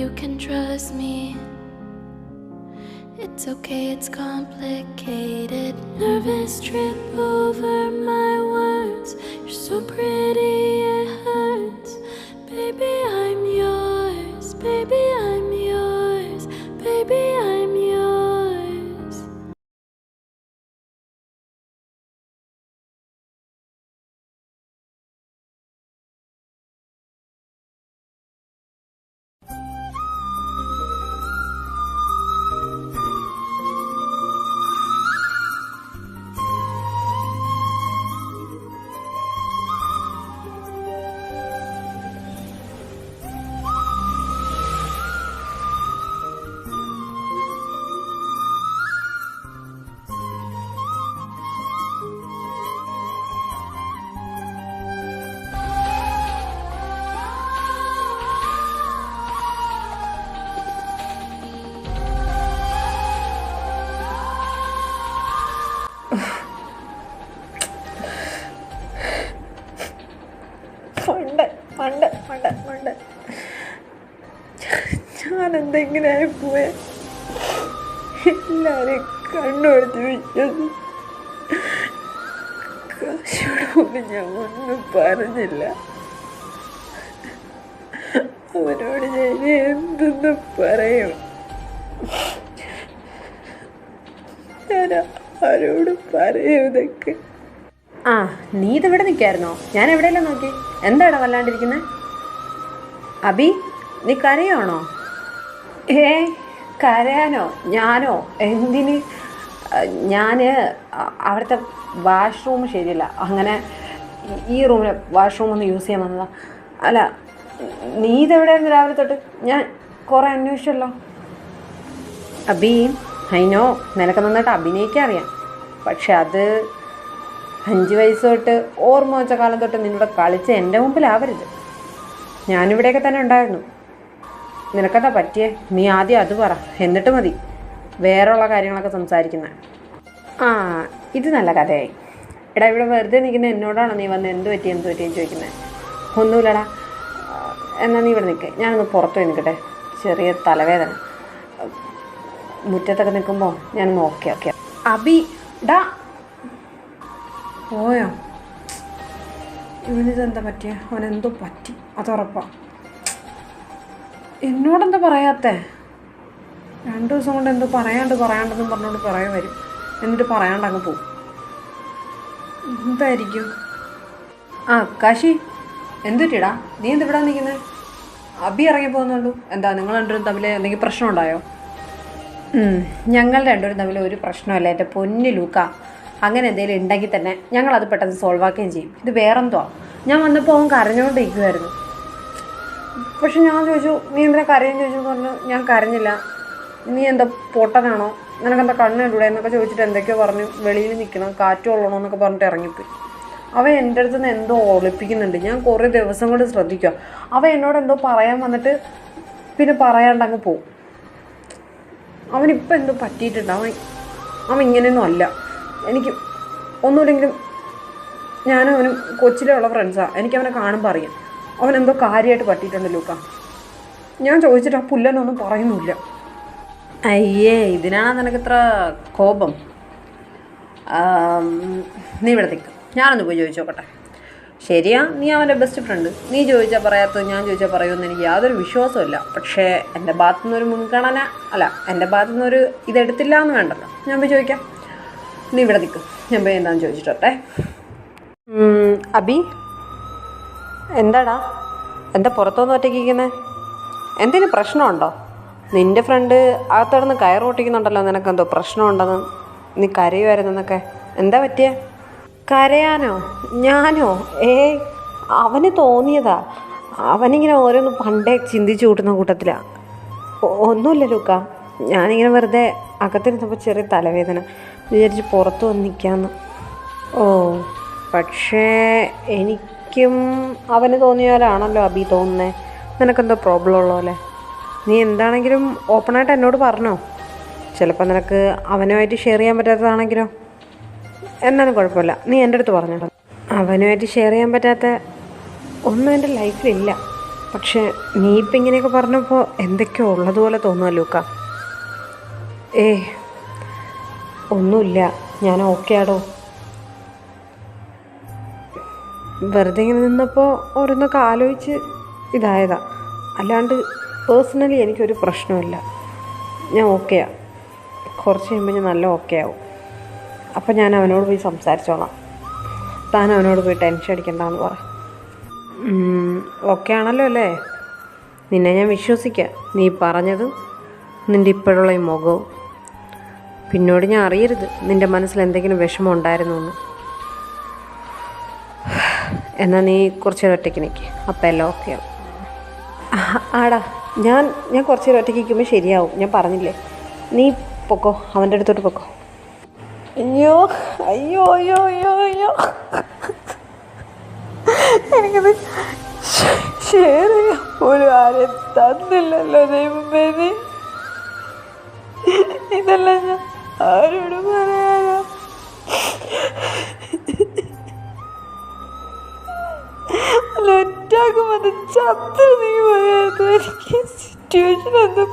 you can trust me. It's okay, it's complicated. Nervous trip over my words. You're so pretty, it hurts. Baby, I'm yours. Baby, I'm yours. Baby, I'm yours. ഞാനെന്തെങ്കിലും പോയ എല്ലാവരെയും കണ്ണുകൊടുത്ത് വിശ്വസിച്ചു. കാശോട് പോലും ഞാൻ ഒന്നും പറഞ്ഞില്ല. അവനോട് ഞാൻ എന്തെന്ന് പറയും? ഞാൻ ആരോട് പറയും ഇതൊക്കെ? നീ ഇതിവിടെ നിൽക്കായിരുന്നോ? ഞാൻ എവിടെയെല്ലാം നോക്കി. എന്താടാ വല്ലാണ്ടിരിക്കുന്നത്? അബി, നീ കരയാണോ? കരയാനോ? ഞാനോ? എന്തിന്? ഞാൻ അവിടുത്തെ വാഷ്റൂം ശരിയല്ല, അങ്ങനെ ഈ റൂമിലെ വാഷ്റൂം ഒന്ന് യൂസ് ചെയ്യാൻ വന്നതാ. അല്ല, നീ ഇതെവിടെയായിരുന്നു രാവിലെ തൊട്ട്? ഞാൻ കുറേ അന്വേഷിച്ചല്ലോ. അബി, അതിനോ നിനക്ക് നന്നായിട്ട് അഭിനയിക്കാൻ അറിയാം. പക്ഷെ അത് 5 വയസ്സ് തൊട്ട് ഓർമ്മ വെച്ച കാലം തൊട്ട് നിന്നോട് കളിച്ച് എൻ്റെ മുമ്പിലാവരുത്. ഞാനിവിടെയൊക്കെ തന്നെ ഉണ്ടായിരുന്നു. നിനക്കെന്താ പറ്റിയേ? നീ ആദ്യം അത് പറ, എന്നിട്ട് മതി വേറെയുള്ള കാര്യങ്ങളൊക്കെ സംസാരിക്കുന്നത്. ഇത് നല്ല കഥയായി. എടാ, ഇവിടെ വെറുതെ നിൽക്കുന്ന എന്നോടാണോ നീ വന്ന് എന്ത് പറ്റിയെന്ന് ചോദിക്കുന്നത്? ഒന്നുമില്ലടാ. എന്നാൽ നീ ഇവിടെ നിൽക്കേ, ഞാനൊന്ന് പുറത്തു പോയി നിൽക്കട്ടെ. ചെറിയ തലവേദന. മുറ്റത്തൊക്കെ നിൽക്കുമ്പോൾ ഞാനൊന്ന് ഓക്കെ. അബി, ഡാ പോയോ? ഇവനിതെന്താ പറ്റിയ? അവനെന്തോ പറ്റി, അതുറപ്പാ. എന്നോടെന്താ പറയാത്തേ? 2 ദിവസം കൊണ്ട് എന്തോ പറയാണ്ടെന്നും പറഞ്ഞുകൊണ്ട് പറയാൻ വരും, എന്നിട്ട് പറയാണ്ട് അങ്ങ് പോവും. എന്തായിരിക്കും? കാശി, എന്തുറ്റിടാ? നീ എന്തിവിടെ നിൽക്കുന്നത്? അബി ഇറങ്ങി പോകുന്നുള്ളൂ. എന്താ നിങ്ങൾ രണ്ടുപേരും തമ്മിൽ എന്തെങ്കിലും പ്രശ്നം ഉണ്ടായോ? ഞങ്ങൾ രണ്ടുപേരും തമ്മിൽ ഒരു പ്രശ്നമല്ല എൻ്റെ പൊന്നു ലൂക്ക. അങ്ങനെ എന്തെങ്കിലും ഉണ്ടെങ്കിൽ തന്നെ ഞങ്ങളത് പെട്ടെന്ന് സോൾവ് ആക്കുകയും ചെയ്യും. ഇത് വേറെന്തോ. ഞാൻ വന്നപ്പോൾ അവൻ കരഞ്ഞുകൊണ്ടിരിക്കുമായിരുന്നു. പക്ഷെ ഞാൻ ചോദിച്ചു, നീ എന്തിനാ കരയെന്ന് ചോദിച്ചെന്ന് പറഞ്ഞു. ഞാൻ കരഞ്ഞില്ല. നീ എന്താ പൊട്ടനാണോ? നിനക്കെന്താ കണ്ണ് കണ്ടൂടെ എന്നൊക്കെ ചോദിച്ചിട്ട് എന്തൊക്കെയോ പറഞ്ഞു. വെളിയിൽ നിൽക്കണം, കാറ്റ് കൊള്ളണോ എന്നൊക്കെ പറഞ്ഞിട്ട് ഇറങ്ങിപ്പോയി. അവൻ എൻ്റെ അടുത്ത് നിന്ന് എന്തോ ഒളിപ്പിക്കുന്നുണ്ട്. ഞാൻ കുറേ ദിവസം കൊണ്ട് ശ്രദ്ധിക്കുക. അവൻ എന്നോട് എന്തോ പറയാൻ വന്നിട്ട് പിന്നെ പറയാണ്ട് അങ്ങ് പോവും. അവനിപ്പോൾ എന്തോ പറ്റിയിട്ടുണ്ട്. അവൻ ഇങ്ങനെയൊന്നും അല്ല. എനിക്ക് ഒന്നുമില്ലെങ്കിലും ഞാനും അവനും കൊച്ചിലേ ഉള്ള ഫ്രണ്ട്സാണ്. എനിക്കവനെ കാണുമ്പോൾ അറിയാം അവനെന്തോ കാര്യമായിട്ട് പറ്റിയിട്ടുണ്ട് ലൂക്ക. ഞാൻ ചോദിച്ചിട്ട് ആ പുല്ലനൊന്നും പറയുന്നില്ല. അയ്യേ, ഇതിനാണ് നിനക്കിത്ര കോപം? നീ ഇവിടെ നിൽക്കും, ഞാനൊന്ന് പോയി ചോദിച്ചു നോക്കട്ടെ. ശരിയാ, നീ അവൻ്റെ ബെസ്റ്റ് ഫ്രണ്ട്. നീ ചോദിച്ചാൽ പറയാത്തത് ഞാൻ ചോദിച്ചാൽ പറയുമെന്ന് എനിക്ക് യാതൊരു വിശ്വാസമില്ല. പക്ഷേ എൻ്റെ ഭാഗത്തു നിന്നൊരു മുൻഗണന അല്ല, എൻ്റെ ഭാഗത്തു നിന്നൊരു ഇതെടുത്തില്ല എന്ന് വേണ്ടല്ലോ. ഞാൻ പോയി ചോദിക്കാം. നീ ഇവിടെ നിൽക്കും, ഞാൻ പോയി എന്താണെന്ന് ചോദിച്ചിട്ടെ. അബി, എന്താടാ? എന്താ പുറത്തുനിന്ന് ഒറ്റയ്ക്കിരിക്കുന്നത്? എന്തെങ്കിലും പ്രശ്നമുണ്ടോ? നിൻ്റെ ഫ്രണ്ട് അകത്തോടൊന്ന് കയറ് പൊട്ടിക്കുന്നുണ്ടല്ലോ. നിനക്കെന്തോ പ്രശ്നമുണ്ടെന്ന്, നീ കരയുമായിരുന്നെന്നൊക്കെ. എന്താ പറ്റിയേ? കരയാനോ? ഞാനോ? അവന് തോന്നിയതാ. അവനിങ്ങനെ ഓരോന്ന് പണ്ടേ ചിന്തിച്ചു കൂട്ടുന്ന കൂട്ടത്തിലാണ്. ഒന്നുമില്ല ലൂക്ക, ഞാനിങ്ങനെ വെറുതെ അകത്തിരുന്നപ്പോൾ ചെറിയ തലവേദന, വിചാരിച്ച് പുറത്ത് വന്ന് നിൽക്കാമെന്ന്. പക്ഷേ എനിക്കും അവന് തോന്നിയ പോലെയാണല്ലോ അബി തോന്നുന്നത്. നിനക്കെന്തോ പ്രോബ്ലം ഉള്ള പോലെ. നീ എന്താണെങ്കിലും ഓപ്പണായിട്ട് എന്നോട് പറഞ്ഞോ. ചിലപ്പോൾ നിനക്ക് അവനുമായിട്ട് ഷെയർ ചെയ്യാൻ പറ്റാത്തതാണെങ്കിലോ? എന്നാലും കുഴപ്പമില്ല, നീ എൻ്റെ അടുത്ത് പറഞ്ഞോ. അവനുമായിട്ട് ഷെയർ ചെയ്യാൻ പറ്റാത്ത ഒന്നും എൻ്റെ ലൈഫിലില്ല. പക്ഷെ നീ ഇപ്പം ഇങ്ങനെയൊക്കെ പറഞ്ഞപ്പോൾ എന്തൊക്കെയോ ഉള്ളതുപോലെ തോന്നുക ലൂക്ക. ഒന്നുമില്ല, ഞാൻ ഓക്കെ ആടോ. വെറുതെ ഇങ്ങനെ നിന്നപ്പോൾ ഓരോന്നൊക്കെ ആലോചിച്ച് ഇതായതാ. അല്ലാണ്ട് പേഴ്സണലി എനിക്കൊരു പ്രശ്നമില്ല. ഞാൻ ഓക്കെയാ. കുറച്ച് കഴിയുമ്പോൾ ഞാൻ നല്ല ഓക്കെ ആവും. അപ്പം ഞാൻ അവനോട് പോയി സംസാരിച്ചോളാം. താൻ അവനോട് പോയി ടെൻഷൻ അടിക്കണ്ടെന്ന് പറ. ഓക്കെ ആണല്ലോ അല്ലേ? നിന്നെ ഞാൻ വിശ്വസിക്കാം. നീ പറഞ്ഞതും നിൻ്റെ ഇപ്പോഴുള്ള ഈ മുഖവും. പിന്നോട് ഞാൻ അറിയരുത് നിൻ്റെ മനസ്സിൽ എന്തെങ്കിലും വിഷമം ഉണ്ടായിരുന്നു എന്ന്. എന്നാൽ നീ കുറച്ച് നേരം ഒറ്റയ്ക്ക് നിൽക്കുക. അപ്പം എല്ലാം ഓക്കെ ആവും. ആടാ, ഞാൻ കുറച്ച് നേരം ഒറ്റയ്ക്ക് നിൽക്കുമ്പോൾ ശരിയാവും. ഞാൻ പറഞ്ഞില്ലേ, നീ പൊക്കോ, അവൻ്റെ അടുത്തോട്ട് പൊക്കോ. അയ്യോ അയ്യോ അയ്യോ അയ്യോ അയ്യോ, എനിക്കത് ഷെയർ ചെയ്യാൻ പോലും ആരും തന്നില്ലല്ലോ ദൈവമേ. നീ ഇതെല്ലാം ഞാൻ ആരോട് പറയാനോ? അല്ല, ഒറ്റാക്ക് വന്ന് ചത്ത് നീ പറയാത്ത എനിക്ക് സിറ്റുവേഷൻ ഒന്നും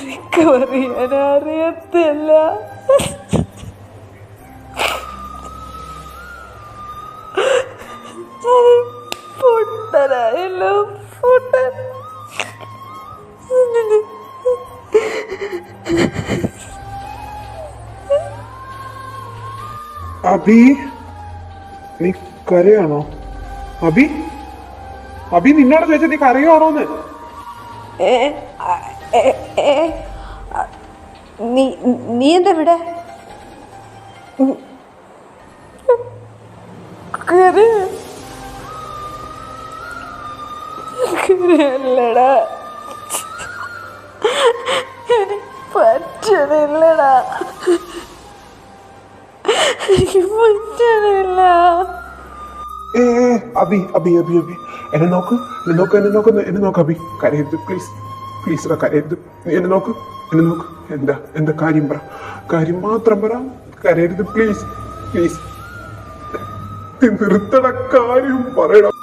റിക്കവർ ചെയ്യാൻ അറിയത്തില്ല. പൊട്ടനായല്ലോ, പൊട്ടൻ. അബി, നീ കരയാണോ? അബി, അബി നിന്നോട് ചോദിച്ചാൽ നീ കരയാണോന്ന്? നീ എന്താ ഇവിടെ? അല്ലടാ, എനിക്ക് പറ്റണില്ലടാ, എനിക്ക് പറ്റണില്ല. അബി അബി അബി അബി എന്നെ നോക്ക്, എന്നെ നോക്ക് അബി. കരയരുത് പ്ലീസ്, പ്ലീസ് കരയരുത്. നീ എന്നെ നോക്ക്. എന്താ കാര്യം പറ, കാര്യം മാത്രം പറ. കരയരുത് പ്ലീസ്, പ്ലീസ്. നിർത്തട, കാര്യം പറയണം.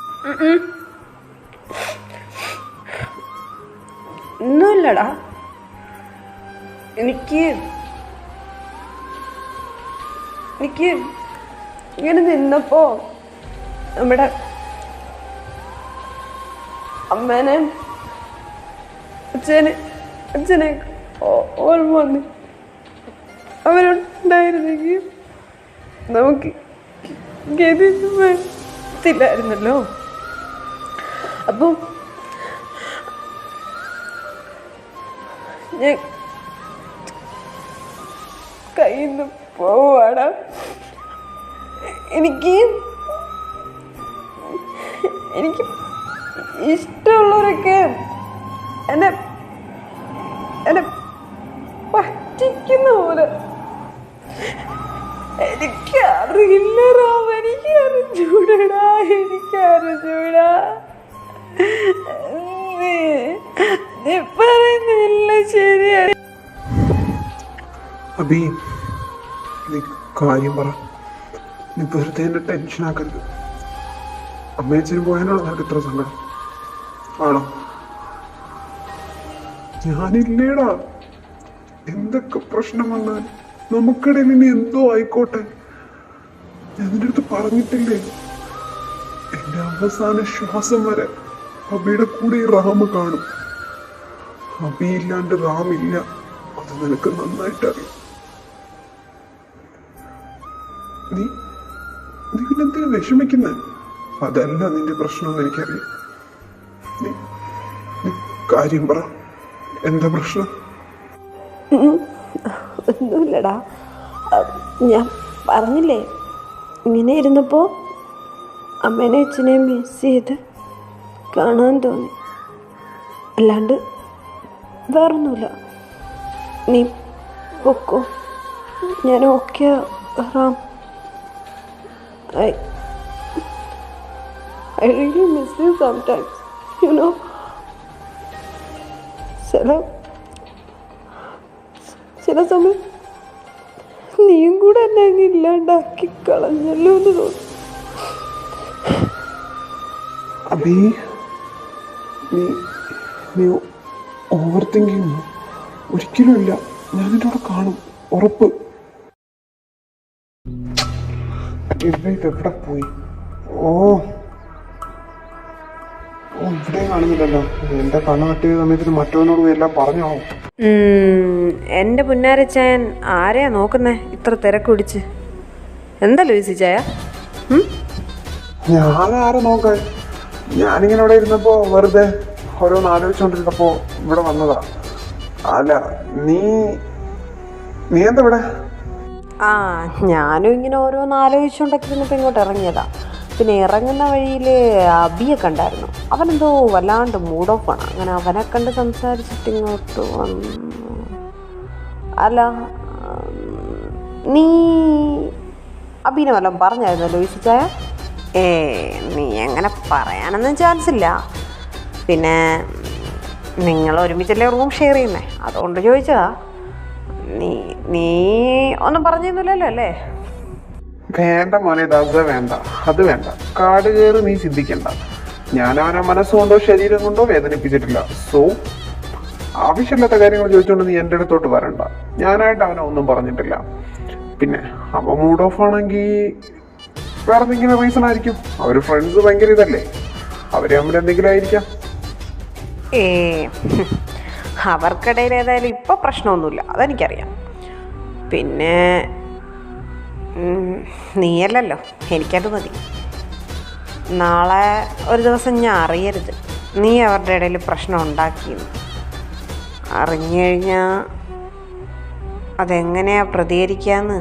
ഒന്നുമില്ലടാ, എനിക്ക് ഇങ്ങനെ നിന്നപ്പോ നമ്മുടെ അമ്മേനെ അച്ഛനെ ഓർമ്മ വന്ന്. അവരുണ്ടായിരുന്നെങ്കിൽ നമുക്ക് ഗതിയില്ലായിരുന്നല്ലോ. അപ്പം ഞാൻ കയ്യിൽ നിന്ന് പോവാടാ. എനിക്ക് ഇഷ്ടമുള്ളവരൊക്കെ എന്നെ പറ്റിക്കുന്ന പോലെ. എനിക്കറിയില്ല റാം, എനിക്കറിഞ്ഞൂടാ. നീ പറയുന്നില്ല ശരിയാണ്. അബി, നീ കാര്യം പറ. നീ വെറുതെ എന്നെ ടെൻഷൻ ആക്കരുത്. അമ്മയച്ഛനും പോയാലാണോ നിനക്ക് ഇത്ര സങ്കടം? ആണോ? ഞാനില്ലേടാ. എന്തൊക്കെ പ്രശ്നം വന്നാൽ നമുക്കിടയിൽ ഇനി എന്തോ ആയിക്കോട്ടെ. ഞാൻ നിന്റെ അടുത്ത് പറഞ്ഞിട്ടില്ലേ, എന്റെ അവസാന ശ്വാസം വരെ അബിയുടെ കൂടെ ഈ റാം കാണും. അബി ഇല്ലാണ്ട് റാം ഇല്ല. അത് നിനക്ക് നന്നായിട്ട് അറിയാം. നീ പിന്നെന്തിനാ വിഷമിക്കുന്നെ? അതല്ല നിന്റെ പ്രശ്നമെന്ന് എനിക്കറിയാം. നീ കാര്യം പറ, എന്താ പ്രശ്നം? ഒന്നുമില്ലടാ, ഞാൻ പറഞ്ഞില്ലേ, ഇങ്ങനെ ഇരുന്നപ്പോൾ അമ്മേനെ അച്ഛനെ മിസ് ചെയ്ത് കാണാൻ തോന്നി. അല്ലാണ്ട് വേറൊന്നുമില്ല. നീ പൊക്കോ, ഞാൻ okay Ram. I really miss you sometimes, you know. ചില സമയം നീയും കൂടെ എന്നെ അങ്ങ് ഇല്ലാണ്ടാക്കി കളഞ്ഞല്ലോ എന്ന് തോന്നി. അബി, നീ നീ ഓവർ തിങ്കിങ് ഒരിക്കലും ഇല്ല. ഞാൻ നിന്റെ കൂടെ കാണും, ഉറപ്പ്. ഇതെവിടെ പോയി? ഓ ഇവിടെ കാണുന്നില്ലല്ലോ. എന്റെ കണ്ണ് കെട്ടിയ സമയത്തിന് മറ്റവനോട് എല്ലാം പറഞ്ഞോ? എൻ്റെ പുന്നാരച്ചായൻ ആരെയാ നോക്കുന്നേ ഇത്ര തിരക്കുടിച്ച്? എന്താ ലൂയിസി ചായ? ഞാനാരെ നോക്കാൻ? ഞാനിങ്ങനെ ഇവിടെ ഇരുന്നപ്പോ വെറുതെ ഓരോന്ന് ആലോചിച്ചോണ്ടിരുന്നപ്പോ ഇവിടെ വന്നതാ. അല്ല നീ എന്താ ഇവിടെ? ആ, ഞാനും ഇങ്ങനെ ഓരോന്ന് ആലോചിച്ചുകൊണ്ടൊക്കെ ഇരുന്നപ്പോൾ ഇങ്ങോട്ട് ഇറങ്ങിയതാ. പിന്നെ ഇറങ്ങുന്ന വഴിയിൽ അബിയെ കണ്ടായിരുന്നു. അവനെന്തോ വല്ലാണ്ട് മൂഡ് ഓഫ് ആണ്. അങ്ങനെ അവനെ കണ്ട് സംസാരിച്ചിട്ട് ഇങ്ങോട്ട് വന്നു. അല്ല, നീ അബീനെ വല്ലതും പറഞ്ഞായിരുന്നോ ലൂയിസി ചായ? നീ അങ്ങനെ പറയാനൊന്നും ചാൻസ് ഇല്ല. പിന്നെ നിങ്ങൾ ഒരുമിച്ചല്ലേ റൂം ഷെയർ ചെയ്യുന്നേ, അതുകൊണ്ട് ചോദിച്ചതാ. നീ ഒന്നും പറഞ്ഞിരുന്നില്ലല്ലോ അല്ലേ? വേണ്ട മോനെ ദാസ, വേണ്ട, അത് വേണ്ട. കാട് കയറി നീ ചിന്തിക്കണ്ട. ഞാൻ അവനെ മനസ്സുകൊണ്ടോ ശരീരം കൊണ്ടോ വേദനിപ്പിച്ചിട്ടില്ല. സോ ആവശ്യമില്ലാത്ത കാര്യങ്ങൾ ചോദിച്ചുകൊണ്ട് നീ എൻ്റെ അടുത്തോട്ട് വരണ്ട. ഞാനായിട്ട് അവനെ ഒന്നും പറഞ്ഞിട്ടില്ല. പിന്നെ അവൻ മൂഡ് ഓഫ് ആണെങ്കിൽ വേറെ എന്തെങ്കിലും റീസൺ ആയിരിക്കും. അവർ ഫ്രണ്ട്സ് ഭയങ്കര ഇതല്ലേ, അവര് തമ്മിൽ എന്തെങ്കിലും ആയിരിക്കാം. അവർക്കിടയിൽ ഏതായാലും ഇപ്പോൾ പ്രശ്നമൊന്നുമില്ല, അതെനിക്കറിയാം. പിന്നെ നീയല്ലല്ലോ, എനിക്കത് മതി. നാളെ ഒരു ദിവസം ഞാൻ അറിയരുത് നീ അവരുടെ ഇടയിൽ പ്രശ്നം ഉണ്ടാക്കിയെന്ന്. അറിഞ്ഞു കഴിഞ്ഞാൽ അതെങ്ങനെയാണ് പ്രതികരിക്കാമെന്ന്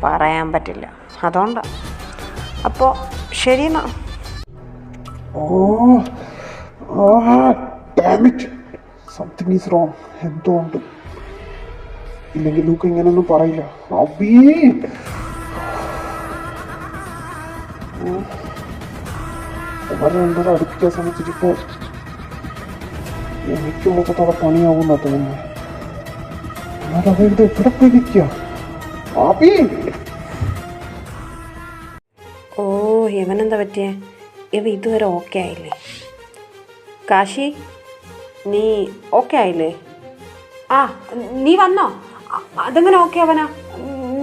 പറയാൻ പറ്റില്ല. അതുകൊണ്ടാണ്. അപ്പോൾ ശരി എന്നാ. Something is wrong. എന്തുകൊണ്ട് ഇല്ലെങ്കിൽ ലൂക്ക് ഇങ്ങനെയൊന്നും പറയില്ല. അവരെ അടുപ്പിക്കാൻ ശ്രമിച്ചിട്ടിപ്പോ എനിക്ക് മൊത്തത്തോടെ പണിയാവുന്ന തോന്നുന്നു. അവരുടെ എവിടെ പോയി നിൽക്കുക? ഓ, ഇവനെന്താ പറ്റിയേ? ഇവ ഇതുവരെ ഓക്കെ ആയില്ലേ? കാശി, നീ ഓക്കെ ആയില്ലേ? ആ, നീ വന്നോ? അതെങ്ങനെ ഓക്കെ അവനാ?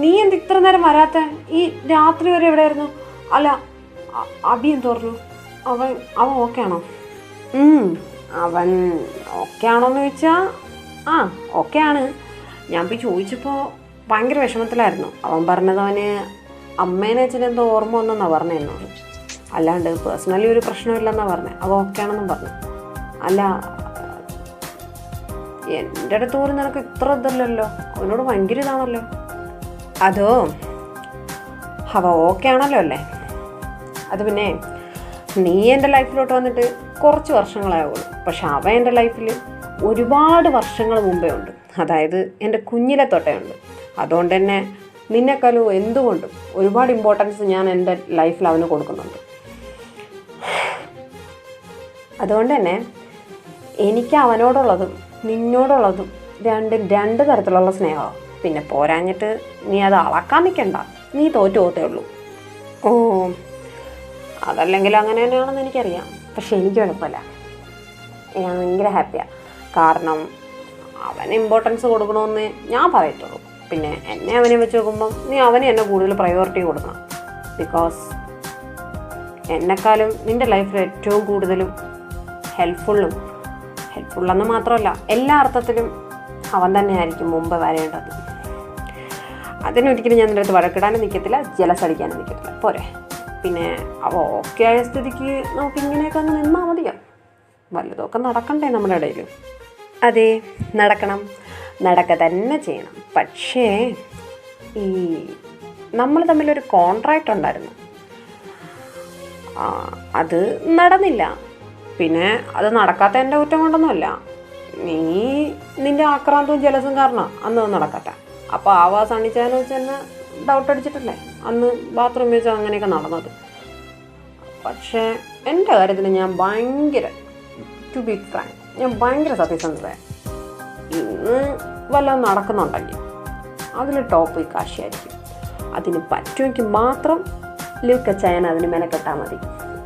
നീ എന്ത് ഇത്ര നേരം വരാത്ത? ഈ രാത്രി വരെ എവിടെയായിരുന്നു? അല്ല, അബി എന്ത് പറഞ്ഞു? അവൻ ഓക്കെ ആണോ? അവൻ ഓക്കെ ആണോന്ന് ചോദിച്ചാൽ ആ, ഓക്കെ ആണ്. ഞാൻ പോയി ചോദിച്ചപ്പോൾ ഭയങ്കര വിഷമത്തിലായിരുന്നു. അവൻ പറഞ്ഞത് അവന് അമ്മേനെ അച്ഛനെന്തോ ഓർമ്മ വന്നെന്നാണ് പറഞ്ഞത് എന്നോട്. അല്ലാണ്ട് പേഴ്സണലി ഒരു പ്രശ്നമില്ലെന്നാണ് പറഞ്ഞത്. അവൻ ഓക്കെ ആണെന്നും പറഞ്ഞു. അല്ല, എൻ്റെ അടുത്ത് പോലും നിനക്ക് ഇത്ര ഇതല്ലല്ലോ. അവനോട് ഭയങ്കര ഇതാണല്ലോ. അതോ അവ ഓക്കെ ആണല്ലോ അല്ലേ? അത് പിന്നെ നീ എൻ്റെ ലൈഫിലോട്ട് വന്നിട്ട് കുറച്ച് വർഷങ്ങളായുള്ളൂ. പക്ഷെ അവ എൻ്റെ ലൈഫിൽ ഒരുപാട് വർഷങ്ങൾ മുമ്പേ ഉണ്ട്. അതായത് എൻ്റെ കുഞ്ഞിലെ തൊട്ടേ ഉണ്ട്. അതുകൊണ്ട് തന്നെ നിന്നെക്കാളും എന്തുകൊണ്ടും ഒരുപാട് ഇമ്പോർട്ടൻസ് ഞാൻ എൻ്റെ ലൈഫിൽ അവന് കൊടുക്കുന്നുണ്ട്. അതുകൊണ്ട് തന്നെ എനിക്ക് അവനോടുള്ളതും നിന്നോടുള്ളതും രണ്ട് തരത്തിലുള്ള സ്നേഹമാണ്. പിന്നെ പോരാഞ്ഞിട്ട് നീ അത് അളക്കാൻ നിൽക്കണ്ട. നീ തോറ്റു പോകത്തേ ഉള്ളൂ. ഓ, അതല്ലെങ്കിൽ അങ്ങനെ തന്നെയാണെന്ന് എനിക്കറിയാം. പക്ഷെ എനിക്ക് എളുപ്പമല്ല. ഞാൻ ഭയങ്കര ഹാപ്പിയാണ്. കാരണം അവന് ഇമ്പോർട്ടൻസ് കൊടുക്കണമെന്ന് ഞാൻ പറയത്തുള്ളൂ. പിന്നെ എന്നെ അവനെ വെച്ച് നോക്കുമ്പം നീ അവനെ എന്നെ കൂടുതൽ പ്രയോറിറ്റി കൊടുക്കണം. ബിക്കോസ് എന്നെക്കാളും നിൻ്റെ ലൈഫിൽ ഏറ്റവും കൂടുതലും ഹെൽപ്ഫുള്ളെന്ന് മാത്രമല്ല എല്ലാ അർത്ഥത്തിലും അവൻ തന്നെയായിരിക്കും മുമ്പ് വരേണ്ടത്. അതിനൊരിക്കലും ഞാൻ നിൻ്റെ അടുത്ത് വഴക്കിടാനും നിൽക്കത്തില്ല, ജലസ് അടിക്കാനും നിൽക്കത്തില്ല. പോരെ. പിന്നെ അവ ഓക്കെ ആയ സ്ഥിതിക്ക് നമുക്ക് ഇങ്ങനെയൊക്കെ അങ്ങ് നിന്നാൽ മതിയോ? വല്ലതൊക്കെ നടക്കണ്ടേ നമ്മുടെ ഇടയിൽ? അതെ, നടക്കുക തന്നെ ചെയ്യണം. പക്ഷേ ഈ നമ്മൾ തമ്മിലൊരു കോൺട്രാക്റ്റ് ഉണ്ടായിരുന്നു, അത് നടന്നില്ല. പിന്നെ അത് നടക്കാത്ത എൻ്റെ കുറ്റം കൊണ്ടൊന്നുമല്ല. നീ നിൻ്റെ ആക്രാന്തവും ജലസും കാരണം അന്ന് നടക്കാത്ത. അപ്പോൾ ആ സണ്ണിച്ചാന്ന് വെച്ച് തന്നെ ഡൗട്ട് അടിച്ചിട്ടല്ലേ അന്ന് ബാത്റൂമിൽ വെച്ച് അങ്ങനെയൊക്കെ നടന്നത്. പക്ഷേ എൻ്റെ കാര്യത്തിൽ ഞാൻ ഭയങ്കര ടു ബി ഫ്രാങ്ക്, ഞാൻ ഭയങ്കര സത്യസന്ധതയാണ്. ഇന്ന് വല്ലതും നടക്കുന്നുണ്ടെങ്കിൽ അതിൽ ടോപ്പ് ഈ കാശിയായിരിക്കും. അതിന് പറ്റുമെങ്കിൽ മാത്രം ലൂക്കച്ചായൻ അതിന് മെനക്കെട്ടാൽ മതി.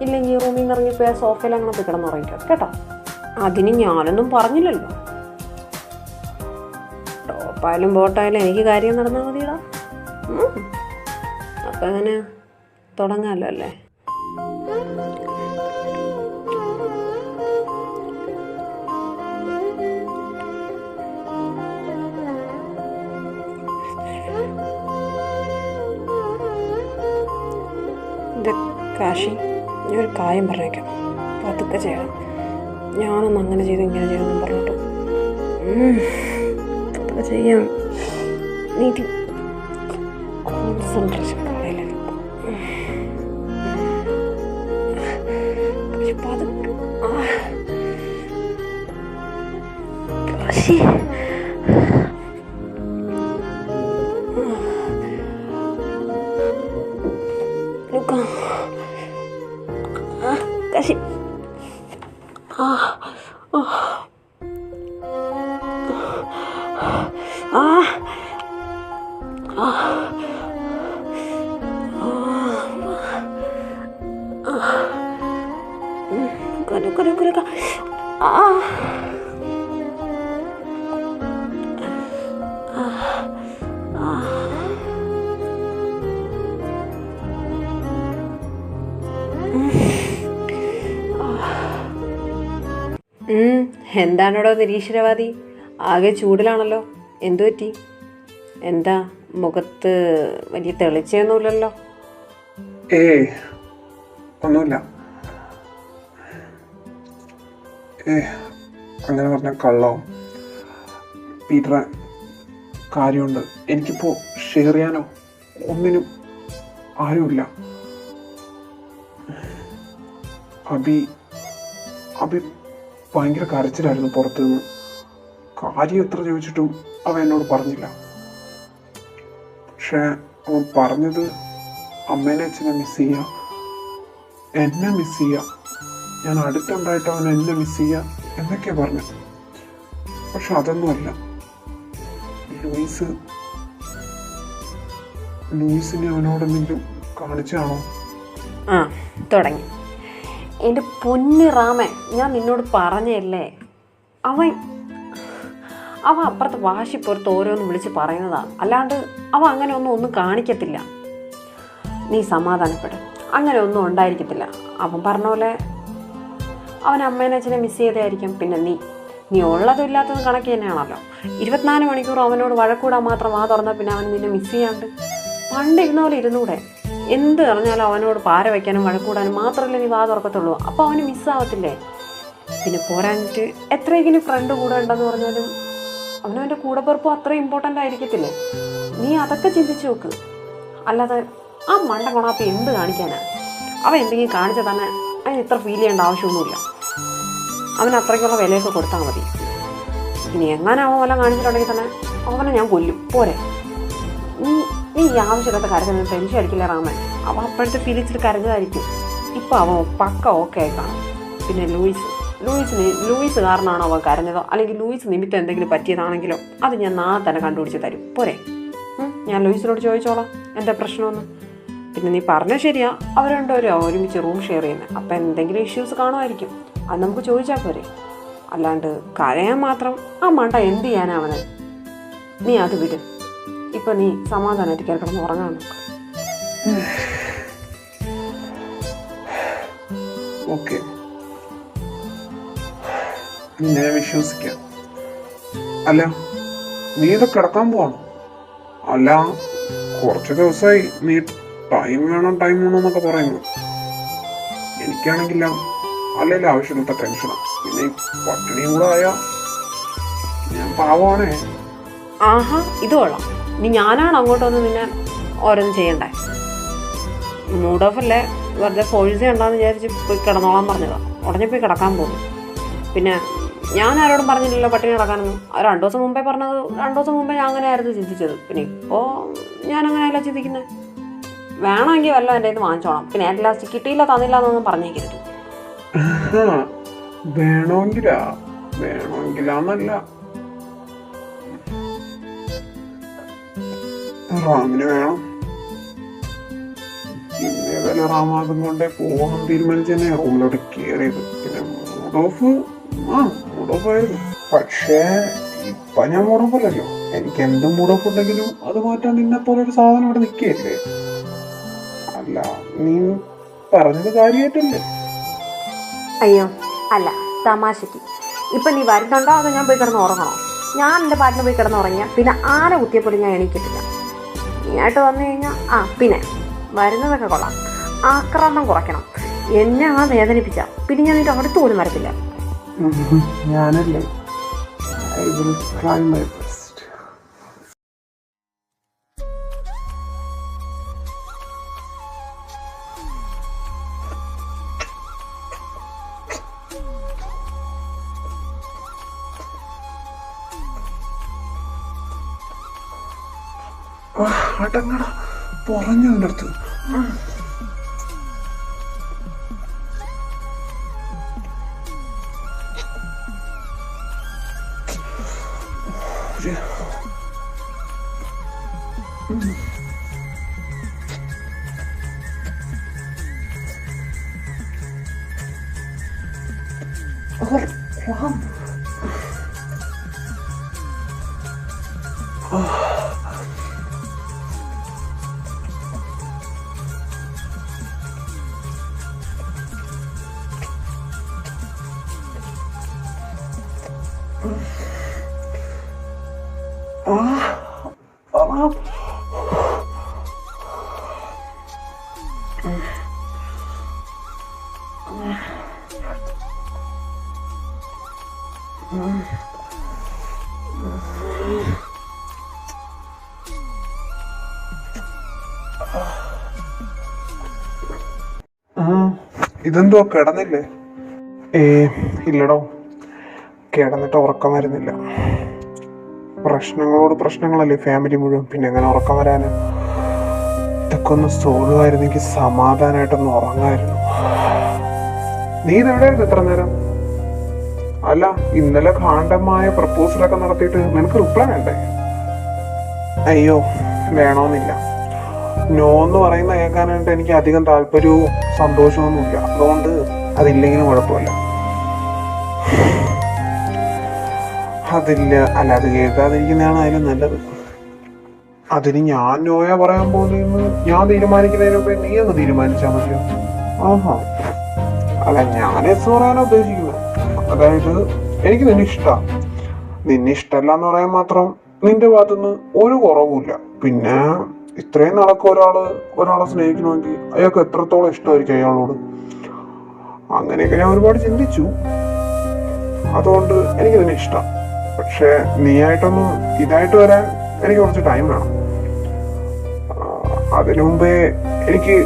ഇല്ലെങ്കിൽ ഈ റൂമിൽ നിന്ന് ഇറങ്ങിപ്പോയി ആ സോഫയിൽ അങ്ങനെ പോയി കിടന്നുറങ്ങിക്കോ കേട്ടോ. അതിന് ഞാനൊന്നും പറഞ്ഞില്ലല്ലോ. ടോപ്പായാലും ബോട്ടായാലും എനിക്ക് കാര്യം നടന്നാൽ മതിയടാ. അപ്പം അങ്ങനെ തുടങ്ങാമല്ലോ അല്ലേ? ഇത് കാശി, ഞാനൊരു കാര്യം പറഞ്ഞേക്കാം, പതുക്കെ ചെയ്യണം. ഞാനൊന്നും അങ്ങനെ ചെയ്തു ഇങ്ങനെ ചെയ്തെന്നും പറഞ്ഞിട്ട് പതുക്കെ ചെയ്യാം. നീതി കോൺസെൻട്രേഷൻ കളയില്ല. പതുക്കെ കാശി കാശി എന്താണോടോ നിരീശ്വരവാദി? ആകെ ചൂടിലാണല്ലോ, എന്തു പറ്റി? എന്താ മുഖത്ത് വലിയ തെളിച്ചൊന്നുമില്ലല്ലോ? ഒന്നുമില്ല. അങ്ങനെ പറഞ്ഞ കള്ളവും പീറ്ററെ, കാര്യമുണ്ട്. എനിക്കിപ്പോൾ ഷെയർ ചെയ്യാനോ ഒന്നിനും ആരുമില്ല. അബി ഭയങ്കര കരച്ചിലായിരുന്നു പുറത്തു നിന്ന്. കാര്യം എത്ര ചോദിച്ചിട്ടും അവൻ എന്നോട് പറഞ്ഞില്ല. പക്ഷെ അവൻ പറഞ്ഞത് അമ്മേനെ അച്ഛനെ മിസ് ചെയ്യുക, എന്നെ മിസ് ചെയ്യുക, ഞാൻ അടുത്തുണ്ടായിട്ട് അവൻ എന്നെ മിസ് ചെയ്യുക എന്നൊക്കെയാണ് പറഞ്ഞത്. പക്ഷെ അതൊന്നുമല്ല. ലൂയിസിനെ അവനോടെന്തെങ്കിലും കാണിച്ചാണോ? തുടങ്ങി. എൻ്റെ പൊന്നു റാമേ, ഞാൻ നിന്നോട് പറഞ്ഞല്ലേ, അവൻ അപ്പുറത്ത് വാശിപ്പുറത്ത് ഓരോന്ന് വിളിച്ച് പറയുന്നതാണ്, അല്ലാണ്ട് അവൻ അങ്ങനെ ഒന്നും കാണിക്കത്തില്ല. നീ സമാധാനപ്പെടും, അങ്ങനെ ഒന്നും ഉണ്ടായിരിക്കത്തില്ല. അവൻ പറഞ്ഞ പോലെ അവൻ അമ്മേനെ അച്ഛനെ മിസ് ചെയ്തായിരിക്കും. പിന്നെ നീ ഉള്ളതും ഇല്ലാത്തതും കണക്ക് തന്നെയാണല്ലോ. 24 മണിക്കൂർ അവനോട് വഴക്കൂടാൻ മാത്രം തുറന്നാൽ പിന്നെ അവൻ നിന്നെ മിസ് ചെയ്യാണ്ട് പണ്ട് ഇരുന്ന പോലെ ഇരുന്നൂടെ? എന്ത് പറഞ്ഞാലും അവനോട് പാര വയ്ക്കാനും വഴക്കൂടാനും മാത്രമല്ലേ നീ തുറക്കത്തുള്ളൂ. അപ്പോൾ അവന് മിസ്സാവത്തില്ലേ? പിന്നെ പോരാഞ്ഞിട്ട് എത്രയെങ്കിലും ഫ്രണ്ട് കൂടെ ഉണ്ടെന്ന് പറഞ്ഞാലും അവനവൻ്റെ കൂടെപ്പിറപ്പും അത്രയും ഇമ്പോർട്ടൻ്റ് ആയിരിക്കത്തില്ലേ? നീ അതൊക്കെ ചിന്തിച്ച് നോക്ക്. അല്ലാതെ ആ മണ്ട കൊണാപ്പി എന്ത് കാണിക്കാനാ? അവൻ എന്തെങ്കിലും കാണിച്ചാൽ തന്നെ അതിന് ഇത്ര ഫീൽ ചെയ്യേണ്ട ആവശ്യമൊന്നുമില്ല. അവന് അത്രയ്ക്കുള്ള വിലയൊക്കെ കൊടുത്താൽ മതി. ഇനി എങ്ങനെ അവൻ വല്ലതും കാണിച്ചിട്ടുണ്ടെങ്കിൽ തന്നെ അവനെ ഞാൻ കൊല്ലും. പോരെ? നീ ഈ ആവശ്യമില്ലാത്ത കരഞ്ഞ ടെൻഷൻ അടിക്കില്ല റാമൻ. അവൻ അപ്പോഴത്തെ ഫീലിങ്സിൽ കരഞ്ഞതായിരിക്കും. ഇപ്പം അവൻ പക്ക ഓക്കെ ആയി കാണും. പിന്നെ ലൂയിസ് കാരണമാണോ അവൻ കരഞ്ഞതോ അല്ലെങ്കിൽ ലൂയിസ് നിമിത്തം എന്തെങ്കിലും പറ്റിയതാണെങ്കിലോ അത് ഞാൻ നാളെ തന്നെ കണ്ടുപിടിച്ച് തരും. പോരെ? ഞാൻ ലൂയിസിനോട് ചോദിച്ചോളാം എന്താ പ്രശ്നമെന്ന്. പിന്നെ നീ പറഞ്ഞാൽ ശരിയാ, അവർ രണ്ടുപേരും ഒരുമിച്ച് റൂം ഷെയർ ചെയ്യുന്നത്. അപ്പം എന്തെങ്കിലും ഇഷ്യൂസ് കാണുമായിരിക്കും, അത് നമുക്ക് ചോദിച്ചാൽ പോരെ? അല്ലാണ്ട് കരയാൻ മാത്രം ആ മണ്ട എന്ത് ചെയ്യാനാ അവന്? നീ അത് വിട്. ഇപ്പം നീ സമാധാനമായിട്ട് കിടന്ന് ഉറങ്ങാൻ നോക്ക്. ഓക്കെ, നിന്നെ വിശ്വസിക്കാം. അല്ല, നീ ഇത് കിടക്കാൻ പോവാണോ? അല്ല, കുറച്ച് ദിവസമായി നീ ടൈം വേണം എന്നൊക്കെ പറയുന്നു. എനിക്കാണെങ്കില്ല അല്ലെങ്കിൽ ആവശ്യമില്ലാത്ത ടെൻഷനാണ്. പിന്നെ പട്ടിണിയും കൂടെ ആയാ ഞാൻ പാവമാണേ. ആഹാ, ഇത് കൊള്ളാം. ഇനി ഞാനാണ് അങ്ങോട്ട് വന്ന് നിന്നെ ഓരോന്നും ചെയ്യണ്ടേ? മൂഡ് ഓഫ് അല്ലേ, വെറുതെ ഫോഴ്സ് ചെയ്യണ്ടെന്ന് വിചാരിച്ച് പോയി കിടന്നോളാൻ പറഞ്ഞതാണ്. ഉടനെ പോയി കിടക്കാൻ പോകുന്നു. പിന്നെ ഞാൻ ആരോടും പറഞ്ഞില്ലല്ലോ പട്ടിണി കിടക്കാനൊന്നും. 2 ദിവസം മുമ്പേ പറഞ്ഞത് 2 ദിവസം മുമ്പേ ഞാൻ അങ്ങനെ ആയിരുന്നു ചിന്തിച്ചത്. പിന്നെ ഇപ്പോൾ ഞാൻ അങ്ങനെയല്ല ചിന്തിക്കുന്നത്. വേണമെങ്കിൽ വല്ല എൻ്റെ ഇത് വാങ്ങിച്ചോളാം. പിന്നെ എൻ്റെ ലാസ്റ്റ് കിട്ടിയില്ല തന്നില്ല എന്നൊന്നും പറഞ്ഞേക്കരുത്. വേണമെങ്കിലാന്നല്ല, റാമിന് വേണം. ഇന്നേ ഏതായാലും റാമാദം കൊണ്ടേ പോകാൻ തീരുമാനിച്ച് തന്നെ റൂമിലോട്ട് കയറിയത്. പിന്നെ മൂഡ് ഓഫ് ആയിരുന്നു. പക്ഷേ ഇപ്പൊ ഞാൻ മൂഡ് ഓഫ് അല്ലല്ലോ. എനിക്ക് എന്ത് മൂഡ് ഓഫ് ഉണ്ടെങ്കിലും അത് മാറ്റാൻ നിന്നെ പോലെ ഒരു സാധനം ഇവിടെ നിൽക്കുകയല്ലേ. അല്ല, നീ പറഞ്ഞത് കാര്യമായിട്ടല്ലേ? അയ്യോ അല്ല, തമാശക്ക്. ഇപ്പം നീ വരുന്നുണ്ടോ അതോ ഞാൻ പോയി കിടന്ന് ഉറങ്ങണോ? ഞാൻ എൻ്റെ പാട്ടിന് പോയി കിടന്ന് ഉറങ്ങിയാൽ പിന്നെ ആന കുത്തിയപ്പോലും ഞാൻ എണീക്കത്തില്ല. നീയായിട്ട് വന്നു കഴിഞ്ഞാൽ പിന്നെ വരുന്നതൊക്കെ കൊള്ളാം, ആക്രമണം കുറയ്ക്കണം. എന്നെ വേദനിപ്പിച്ച പിന്നെ ഞാൻ നിന്റെ അടുത്ത് പോലും വരത്തില്ല. ഞാനല്ലേ, I will try my best. അടങ്ങട, പറഞ്ഞു എൻ്റെ അടുത്ത്. ഇതെന്തോ കിടന്നില്ലേ? ഇല്ലടോ, കിടന്നിട്ട് ഉറക്കം വരുന്നില്ല. പ്രശ്നങ്ങളോട് പ്രശ്നങ്ങളല്ലേ ഫാമിലി മുഴുവൻ, പിന്നെ എങ്ങനെ ഉറക്കം വരാന്? ഇതൊക്കെ ഒന്ന് സോൾവ് ആയിരുന്നെങ്കിൽ സമാധാനമായിട്ടൊന്ന് ഉറങ്ങായിരുന്നു. നീ ഇതെവിടെയായിരുന്നു ഇത്ര നേരം? അല്ല, ഇന്നലെ കാണ്ഡമായ പ്രപ്പോസലൊക്കെ നടത്തിയിട്ട് നിനക്ക് റിപ്ലൈ വേണ്ടേ? അയ്യോ, വേണമെന്നില്ല. നോ എന്ന് പറയുന്ന കേൾക്കാനായിട്ട് എനിക്ക് അധികം താല്പര്യവും സന്തോഷമൊന്നുമില്ല. അതുകൊണ്ട് അതില്ലെങ്കിലും കുഴപ്പമില്ല. അല്ല, അത് കേൾക്കാതിരിക്കുന്നതാണ് അതിലും നല്ലത്. അതിന് ഞാൻ നോയാ പറയാൻ പോകുന്നതെന്ന് ഞാൻ തീരുമാനിക്കുന്നതിന് മുമ്പേ നീ ഒന്ന് തീരുമാനിച്ചാൽ മതിയോ? അല്ല, ഞാൻ എസ് പറയാനാ ഉദ്ദേശിക്കുന്നത്. അതായത് എനിക്ക് നിന്നെ ഇഷ്ടമാണ്. നിന്നെ ഇഷ്ടമല്ല എന്ന് പറയാൻ മാത്രം നിന്റെ ഭാഗത്തുനിന്ന് ഒരു കുറവുമില്ല. പിന്നെ ഇത്രയും നാളൊക്കെ ഒരാളെ സ്നേഹിക്കണമെങ്കിൽ അയാൾക്ക് എത്രത്തോളം ഇഷ്ടമായിരിക്കും അയാളോട്. അങ്ങനെയൊക്കെ ഞാൻ ഒരുപാട് ചിന്തിച്ചു. അതുകൊണ്ട് എനിക്ക് നിന്നെ ഇഷ്ടം. പക്ഷെ നീയായിട്ടൊന്നും ഇതായിട്ട് വരാൻ എനിക്ക് കുറച്ച് ടൈം വേണം. അതിനു മുമ്പേ എനിക്ക്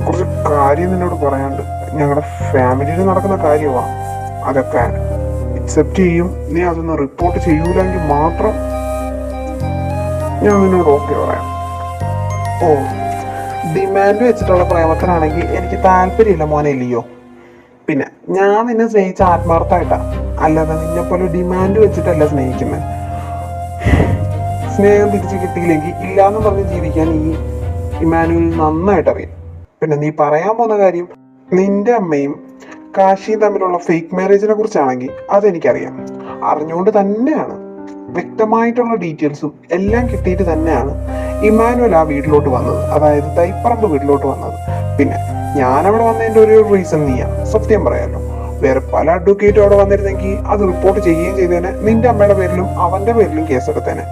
കുറച്ച് കാര്യം നിന്നോട് പറയാനുണ്ട്. ഞങ്ങളുടെ ഫാമിലിയിൽ നടക്കുന്ന കാര്യമാണ്. അതൊക്കെ അക്സെപ്റ്റ് ചെയ്യും. നീ അതൊന്ന് റിപ്പോർട്ട് ചെയ്യൂലെങ്കിൽ മാത്രം ഞാൻ നിന്നോട് ഓക്കെ പറയാം. ഡിമാൻഡ് വെച്ചിട്ടുള്ള പ്രേമത്തിനാണെങ്കിൽ എനിക്ക് താല്പര്യമില്ല മോനെ ലിയോ. പിന്നെ ഞാൻ നിന്നെ സ്നേഹിച്ച ആത്മാർത്ഥമായിട്ടാ, അല്ലാതെ നിന്നെ പോലെ ഡിമാൻഡ് വെച്ചിട്ടല്ല സ്നേഹിക്കുന്നത്. സ്നേഹം തിരിച്ചു കിട്ടിയില്ലെങ്കിൽ ഇല്ലാന്ന് പറഞ്ഞ് ജീവിക്കാൻ ഈ ഇമാനുവൽ നന്നായിട്ട് അറിയാം. പിന്നെ നീ പറയാൻ പോകുന്ന കാര്യം നിന്റെ അമ്മയും കാശിയും തമ്മിലുള്ള ഫേക്ക് മാരേജിനെ കുറിച്ചാണെങ്കിൽ അതെനിക്കറിയാം. അറിഞ്ഞുകൊണ്ട് തന്നെയാണ്, വ്യക്തമായിട്ടുള്ള ഡീറ്റെയിൽസും എല്ലാം കിട്ടിയിട്ട് തന്നെയാണ് ഇമാനുവൽ ആ വീട്ടിലോട്ട് വന്നത്, അതായത് തൈപ്പറമ്പ് വീട്ടിലോട്ട് വന്നത്. പിന്നെ ഞാനവിടെ വന്നതിൻ്റെ ഒരു റീസൺ നീയാ, സത്യം പറയാലോ. വേറെ പല അഡ്വക്കേറ്റും അവിടെ വന്നിരുന്നെങ്കിൽ അത് റിപ്പോർട്ട് ചെയ്യുകയും ചെയ്തേനെ. നിന്റെ അമ്മയുടെ പേരിലും അവന്റെ പേരിലും കേസെടുത്തേനെ.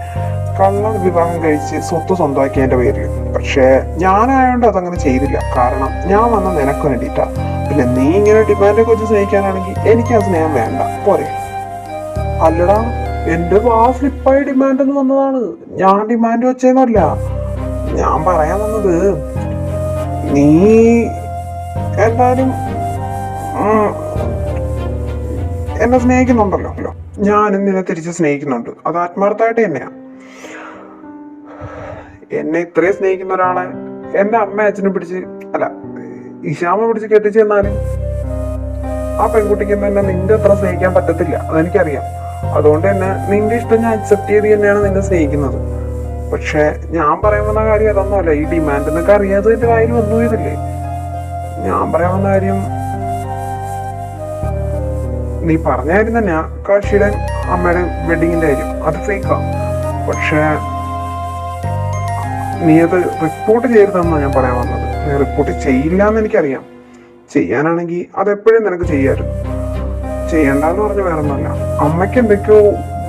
കള്ളൻ വിവാഹം കഴിച്ച് സ്വത്ത് സ്വന്തമാക്കിയതിന്റെ പേരിൽ. പക്ഷേ ഞാനായോണ്ട് അതങ്ങനെ ചെയ്തില്ല. കാരണം ഞാൻ വന്ന നിനക്ക് വേണ്ടിയിട്ടാ. പിന്നെ നീ ഇങ്ങനെ ഡിമാൻഡൊക്കെ വെച്ച് സ്നേഹിക്കാനാണെങ്കിൽ എനിക്ക് ആ സ്നേഹം വേണ്ട, പോരെ? അല്ലടാ, എന്റെ സ്ലിപ്പായി ഡിമാൻഡ് എന്ന് വന്നതാണ്. ഞാൻ ഡിമാൻഡ് വെച്ചേന്നല്ല. ഞാൻ പറയാൻ വന്നത്, നീ എന്തായാലും എന്നെ സ്നേഹിക്കുന്നുണ്ടല്ലോ. ഞാനും നിന്നെ തിരിച്ച് സ്നേഹിക്കുന്നുണ്ട്. അത് ആത്മാർത്ഥമായിട്ട് തന്നെയാ. എന്നെ ഇത്രയും സ്നേഹിക്കുന്ന ഒരാളെ എന്റെ അമ്മ അച്ഛനെ പിടിച്ച് ഇഷാമ പിടിച്ച് കെട്ടിച്ച് തന്നാലും ആ പെൺകുട്ടിക്ക് തന്നെ നിന്റെ അത്ര സ്നേഹിക്കാൻ പറ്റത്തില്ല. അതെനിക്കറിയാം. അതുകൊണ്ട് തന്നെ നിന്റെ ഇഷ്ടം ഞാൻ അക്സെപ്റ്റ് ചെയ്ത് തന്നെയാണ് നിന്നെ സ്നേഹിക്കുന്നത്. പക്ഷെ ഞാൻ പറയുന്ന കാര്യം അതൊന്നുമല്ല. ഈ ഡിമാൻഡ് എന്നൊക്കെ അറിയാതെ എന്റെ വായിൽ വന്നു പോയതല്ലേ. ഞാൻ പറയാവുന്ന കാര്യം, നീ പറഞ്ഞായിരുന്നു തന്നെ കാശിയുടെ അമ്മയുടെ വെഡിങ്ങിന്റെ കാര്യം, അത് ഫേക്കാ. പക്ഷേ നീ അത് റിപ്പോർട്ട് ചെയ്യരുതെന്നാണ് ഞാൻ പറയാൻ വന്നത്. നീ റിപ്പോർട്ട് ചെയ്യില്ല എന്ന് എനിക്കറിയാം. ചെയ്യാനാണെങ്കിൽ അതെപ്പോഴും നിനക്ക് ചെയ്യാമായിരുന്നു. ചെയ്യണ്ടെന്ന് പറഞ്ഞ വേറെ ഒന്നുമല്ല, അമ്മയ്ക്ക് എന്തൊക്കെയോ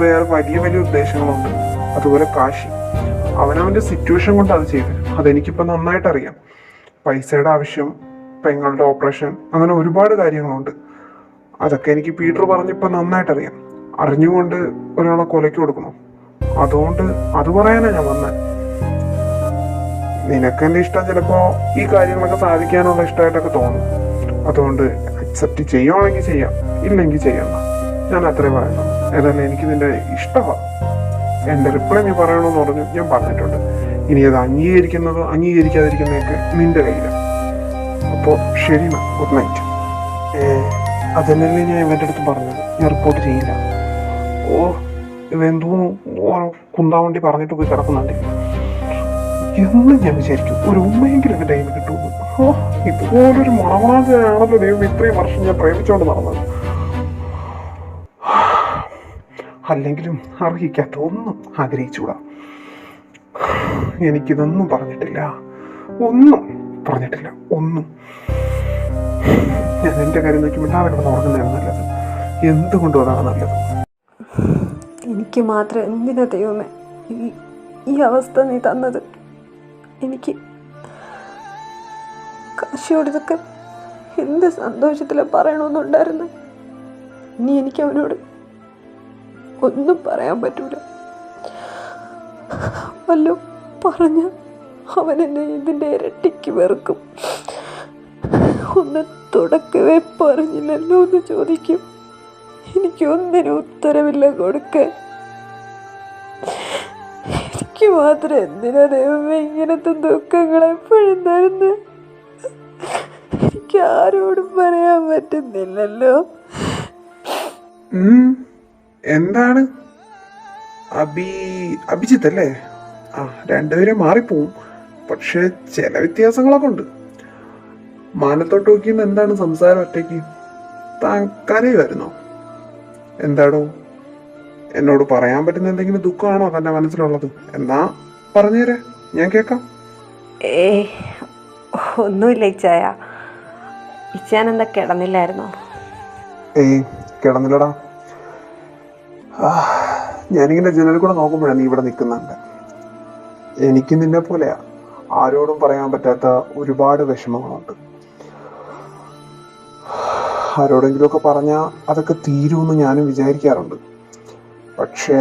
വേറെ വലിയ വലിയ ഉദ്ദേശങ്ങളുണ്ട്. അതുപോലെ കാശി അവനവന്റെ സിറ്റുവേഷൻ കൊണ്ട് അത് ചെയ്തു. അതെനിക്കിപ്പോൾ നന്നായിട്ട് അറിയാം. പൈസയുടെ ആവശ്യം, പെങ്ങളുടെ ഓപ്പറേഷൻ, അങ്ങനെ ഒരുപാട് കാര്യങ്ങളുണ്ട്. അതൊക്കെ എനിക്ക് പീറ്റർ പറഞ്ഞപ്പോൾ നന്നായിട്ട് അറിയാം. അറിഞ്ഞുകൊണ്ട് ഒരാളെ കൊലയ്ക്ക് കൊടുക്കണോ? അതുകൊണ്ട് അത് പറയാനാണ് ഞാൻ വന്നത്. നിനക്ക് എൻ്റെ ഇഷ്ടം ചിലപ്പോൾ ഈ കാര്യങ്ങളൊക്കെ സാധിക്കാനുള്ള ഇഷ്ടമായിട്ടൊക്കെ തോന്നും. അതുകൊണ്ട് അക്സെപ്റ്റ് ചെയ്യുവാണെങ്കിൽ ചെയ്യാം, ഇല്ലെങ്കിൽ ചെയ്യണ്ട. ഞാൻ അത്രേ പറയുന്നു. ഏതായാലും എനിക്ക് നിന്റെ ഇഷ്ടമാണ്. എൻ്റെ റിപ്ലൈ നീ പറയണമെന്ന് പറഞ്ഞു, ഞാൻ പറഞ്ഞിട്ടുണ്ട്. ഇനി അത് അംഗീകരിക്കുന്നതോ അംഗീകരിക്കാതിരിക്കുന്നതൊക്കെ നിന്റെ കയ്യിലാണ്. അപ്പോൾ ശരി മാം, ഗുഡ് നൈറ്റ്. അതല്ലേ ഞാൻ ഇവൻ്റെ അടുത്ത് പറഞ്ഞത്, ഞാൻ റിപ്പോർട്ട് ചെയ്യില്ല. ഇവെന്തോ കുന്താവണ്ടി പറഞ്ഞിട്ട് പോയി കിടക്കുന്നുണ്ട്. എന്നും ഞാൻ വിചാരിക്കും ഒരു ഉമ്മയെങ്കിലും എൻ്റെ കയ്യിൽ കിട്ടുമെന്ന്. ഇതുപോലൊരു മണവാളനാണല്ലോ ദൈവം ഇത്രയും വർഷം ഞാൻ പ്രേമിച്ചുകൊണ്ട് നടന്നത്. അല്ലെങ്കിലും അർഹിക്കാത്ത ഒന്നും ആഗ്രഹിച്ചുകൂടാ. എനിക്കിതൊന്നും പറഞ്ഞിട്ടില്ല, ഒന്നും പറഞ്ഞിട്ടില്ല, ഒന്നും. ഞാൻ എൻ്റെ കാര്യം നോക്കി മിണ്ടാതെ കിടന്ന് ഉറങ്ങുന്നതാണ് നല്ലത്. എന്തുകൊണ്ടും അതാണ് നല്ലത്. എനിക്ക് മാത്രം എന്തിനാ ദൈവമേ ഈ അവസ്ഥ നീ തന്നത്? എനിക്ക് കാശിയോട് ഇതൊക്കെ എന്ത് സന്തോഷത്തിലാണ് പറയണമെന്നുണ്ടായിരുന്നു. ഇനി എനിക്ക് അവനോട് ഒന്നും പറയാൻ പറ്റൂല. വല്ലോ പറഞ്ഞ അവനെന്നെ ഇതിൻ്റെ ഇരട്ടിക്ക് വെറുക്കും. ഒന്ന് തുടക്കവേ പറഞ്ഞില്ലല്ലോ എന്ന് ചോദിക്കും. എനിക്കൊന്നിനും ഉത്തരവില്ല കൊടുക്കാൻ. എനിക്ക് മാത്രം എന്തിനാ ദൈവമേ ഇങ്ങനത്തെ ദുഃഖങ്ങൾ എപ്പോഴും തരുന്നത്? എനിക്ക് ആരോടും പറയാൻ പറ്റുന്നില്ലല്ലോ. എന്താണ് അഭിജിത്ത് അല്ലേ? രണ്ടുപേരും മാറിപ്പോവും, പക്ഷെ ചില വ്യത്യാസങ്ങളൊക്കെ ഉണ്ട്. മാനത്തോട്ട് നോക്കിന്ന് എന്താണ് സംസാരം ഒറ്റയ്ക്ക്? താൻ കരയുമായിരുന്നോ? എന്താടോ, എന്നോട് പറയാൻ പറ്റുന്ന എന്തെങ്കിലും ദുഃഖമാണോ തന്റെ മനസ്സിലുള്ളത്? എന്നാ പറഞ്ഞേരെ, ഞാൻ കേൾക്കാം. ഒന്നുമില്ല ഇച്ചായ. ഇച്ചാൻ എന്താ കിടന്നില്ലായിരുന്നോ? കിടന്നില്ലടാ. ഞാനിങ്ങനെ ജനലിൽ കൂടെ നോക്കുമ്പോഴാണ് നീ ഇവിടെ നിൽക്കുന്നുണ്ട്. എനിക്ക് നിന്നെ പോലെയാ, ആരോടും പറയാൻ പറ്റാത്ത ഒരുപാട് വിഷമങ്ങളുണ്ട്. ആരോടെങ്കിലുമൊക്കെ പറഞ്ഞാൽ അതൊക്കെ തീരുമെന്ന് ഞാനും വിചാരിക്കാറുണ്ട്. പക്ഷേ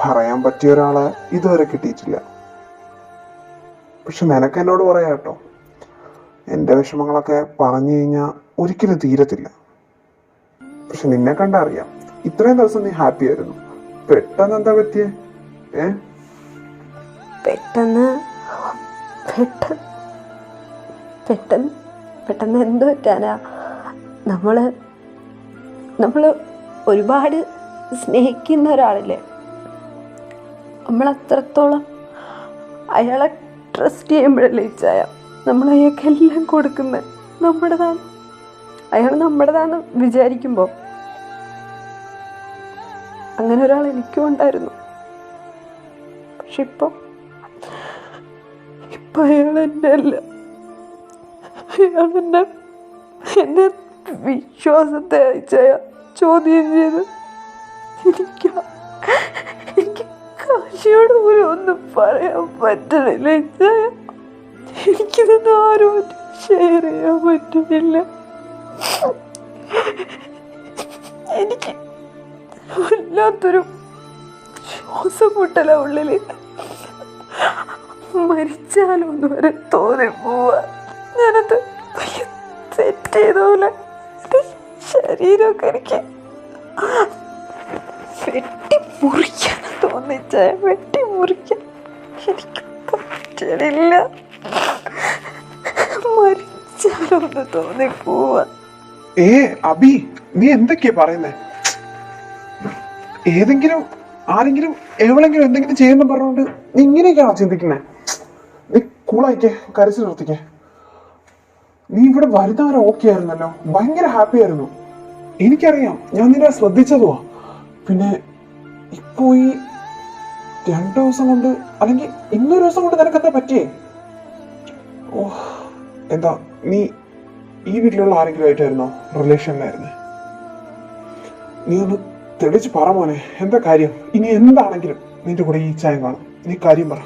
പറയാൻ പറ്റിയ ഒരാളെ ഇതുവരെ കിട്ടിയിട്ടില്ല. പക്ഷെ നിനക്ക് എന്നോട് പറയാം കേട്ടോ, എൻ്റെ വിഷമങ്ങളൊക്കെ പറഞ്ഞു കഴിഞ്ഞാൽ ഒരിക്കലും തീരത്തില്ല. പക്ഷെ നിന്നെ കണ്ടറിയാം, ഇത്രയും ദിവസം നീ ഹാപ്പി ആയിരുന്നു. പെട്ടെന്ന് എന്താ പറ്റിയേ? പെട്ടെന്ന് എന്ത് പറ്റാനാ? നമ്മൾ ഒരുപാട് സ്നേഹിക്കുന്ന ഒരാളില്ലേ, നമ്മൾ അത്രത്തോളം അയാളെ ട്രസ്റ്റ് ചെയ്യുമ്പോഴല്ലേ ഇച്ചായ നമ്മൾ അയാൾക്കെല്ലാം കൊടുക്കുന്നത്. നമ്മുടേതാണ്, അയാൾ നമ്മുടേതാണെന്ന് വിചാരിക്കുമ്പോൾ അങ്ങനെ ഒരാൾ എനിക്കും ഉണ്ടായിരുന്നു. പക്ഷെ ഇപ്പം അയാൾ എൻ്റെ അല്ല. അയാൾ എൻ്റെ വിശ്വാസത്തെ അയച്ചായ ചോദ്യം ചെയ്ത് എനിക്ക് കാശിയോട് പോലും ഒന്നും പറയാൻ പറ്റണില്ല ഇച്ചായ. എനിക്കിതൊന്നും ആരും ഷെയർ ചെയ്യാൻ പറ്റുന്നില്ല. എനിക്ക് വല്ലാത്തൊരു ശ്വാസം മുട്ടല ഉള്ളിൽ. മരിച്ചാലോന്ന് വരെ തോന്നി പോവാ. ഞാനത് സെറ്റ് ചെയ്ത പോലെ ശരീരമൊക്കെ എനിക്ക് വെട്ടിമുറിക്കാൻ തോന്നിച്ചായ. വെട്ടിമുറിക്കാൻ എനിക്ക് പറ്റണില്ല. മരിച്ചാലോന്ന് തോന്നി പോവാ. അബി, നീ എന്തൊക്കെയാ പറയുന്നേ? ആരെങ്കിലും എവളെങ്കിലും എന്തെങ്കിലും ചെയ്യുന്ന പറഞ്ഞുകൊണ്ട് നീ ഇങ്ങനെയൊക്കെയാണോ ചിന്തിക്കുന്നേ? നീ കൂളായിക്കേ, കരച്ചിൽ നിർത്തിക്കേ. നീ ഇവിടെ വരുന്നവരെ ഓക്കെ ആയിരുന്നല്ലോ, ഭയങ്കര ഹാപ്പി ആയിരുന്നു. എനിക്കറിയാം, ഞാൻ നിന്നെ ശ്രദ്ധിച്ചതുവാ. പിന്നെ ഇപ്പോ ഈ 2 ദിവസം കൊണ്ട്, അല്ലെങ്കിൽ ഇന്നൊരു ദിവസം കൊണ്ട് നിനക്കെന്താ പറ്റിയേ? ഓ, എന്താ നീ ഈ വീട്ടിലുള്ള ആരെങ്കിലും ആയിട്ടായിരുന്നോ റിലേഷനിലായിരുന്നേ? നീ ഒന്ന് തെളിച്ച് പറ മോനെ, എന്താ കാര്യം? ഇനി എന്താണെങ്കിലും നിന്റെ കൂടെ ഈ ചായം കാണും. നീ കാര്യം പറ.